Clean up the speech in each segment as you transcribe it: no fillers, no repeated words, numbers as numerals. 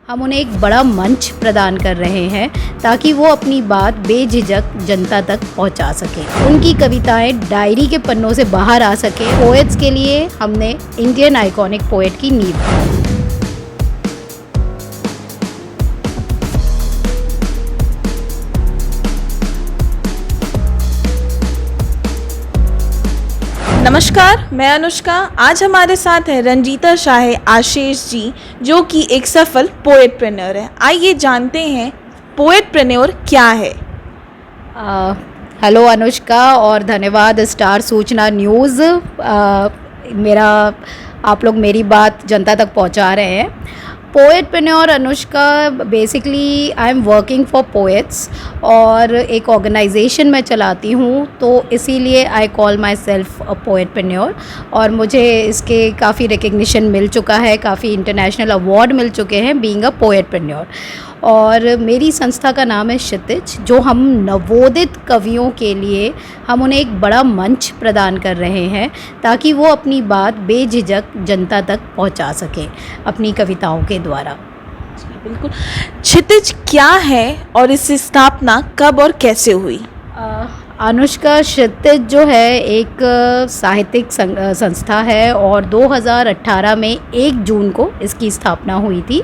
हम उन्हें एक बड़ा मंच प्रदान कर रहे हैं ताकि वो अपनी बात बेझिझक जनता तक पहुंचा सके। उनकी कविताएं डायरी के पन्नों से बाहर आ सके। पोएट्स के लिए हमने इंडियन आइकॉनिक पोएट की नींव। नमस्कार, मैं अनुष्का। आज हमारे साथ हैं रंजीता शाह आशीष जी, जो कि एक सफल पोएटप्रेन्योर है। आइए जानते हैं पोएटप्रेन्योर क्या है। हेलो अनुष्का, और धन्यवाद स्टार सूचना न्यूज़। आप लोग मेरी बात जनता तक पहुंचा रहे हैं। Poetpreneur Anushka, basically I am working for poets और एक ऑर्गेनाइजेशन मैं चलाती हूँ, तो इसीलिए आई कॉल माई सेल्फ अ पोएटप्रेन्योर। और मुझे इसके काफ़ी रिकग्निशन मिल चुका है, काफ़ी इंटरनेशनल अवार्ड मिल चुके हैं बीइंग अ पोएटप्रेन्योर। और मेरी संस्था का नाम है क्षितिज, जो हम नवोदित कवियों के लिए हम उन्हें एक बड़ा मंच प्रदान कर रहे हैं ताकि वो अपनी बात बेझिझक जनता तक पहुंचा सकें अपनी कविताओं के द्वारा। बिल्कुल। क्षितिज क्या है और इसकी स्थापना कब और कैसे हुई? अनुष्का, क्षितिज जो है एक साहित्यिक संस्था है और 2018 में 1 जून को इसकी स्थापना हुई थी।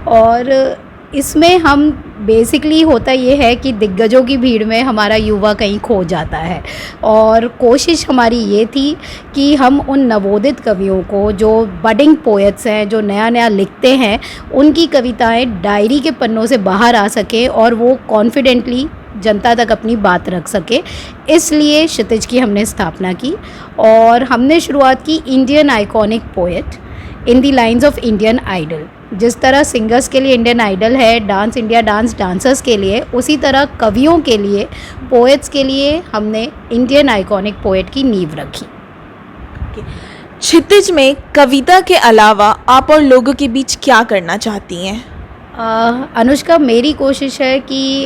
और इसमें हम बेसिकली होता ये है कि दिग्गजों की भीड़ में हमारा युवा कहीं खो जाता है, और कोशिश हमारी ये थी कि हम उन नवोदित कवियों को, जो बडिंग पोएट्स हैं, जो नया नया लिखते हैं, उनकी कविताएं डायरी के पन्नों से बाहर आ सकें और वो कॉन्फिडेंटली जनता तक अपनी बात रख सके। इसलिए क्षितिज की हमने स्थापना की और हमने शुरुआत की Indian iconic poet in the lines of Indian Idol. जिस तरह सिंगर्स के लिए इंडियन आइडल है, डांस इंडिया डांस डांसर्स के लिए, उसी तरह कवियों के लिए, पोएट्स के लिए हमने इंडियन आइकॉनिक पोएट की नींव रखी। क्षितिज में कविता के अलावा आप और लोगों के बीच क्या करना चाहती हैं? अनुष्का, मेरी कोशिश है कि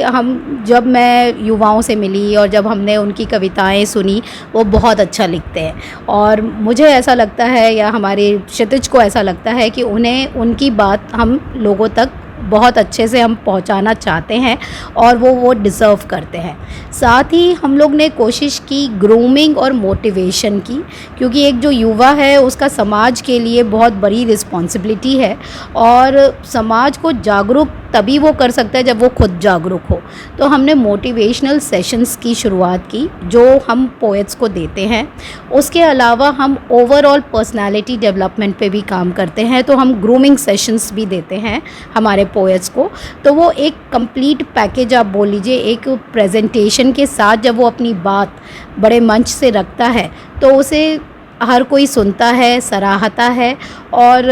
जब मैं युवाओं से मिली और जब हमने उनकी कविताएं सुनी, वो बहुत अच्छा लिखते हैं और मुझे ऐसा लगता है, या हमारे क्षितिज को ऐसा लगता है कि उन्हें उनकी बात हम लोगों तक बहुत अच्छे से हम पहुंचाना चाहते हैं और वो डिज़र्व करते हैं। साथ ही हम लोग ने कोशिश की ग्रूमिंग और मोटिवेशन की, क्योंकि एक जो युवा है उसका समाज के लिए बहुत बड़ी रिस्पॉन्सिबिलिटी है और समाज को जागरूक तभी वो कर सकता है जब वो खुद जागरूक हो। तो हमने मोटिवेशनल सेशंस की शुरुआत की जो हम पोएट्स को देते हैं। उसके अलावा हम ओवरऑल पर्सनालिटी डेवलपमेंट पे भी काम करते हैं, तो हम ग्रूमिंग सेशंस भी देते हैं हमारे पोएट्स को। तो वो एक कंप्लीट पैकेज आप बोल लीजिए, एक प्रेजेंटेशन के साथ जब वो अपनी बात बड़े मंच से रखता है तो उसे हर कोई सुनता है, सराहता है और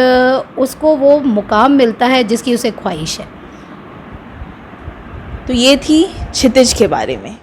उसको वो मुकाम मिलता है जिसकी उसे ख्वाहिश है। तो ये थी क्षितिज के बारे में।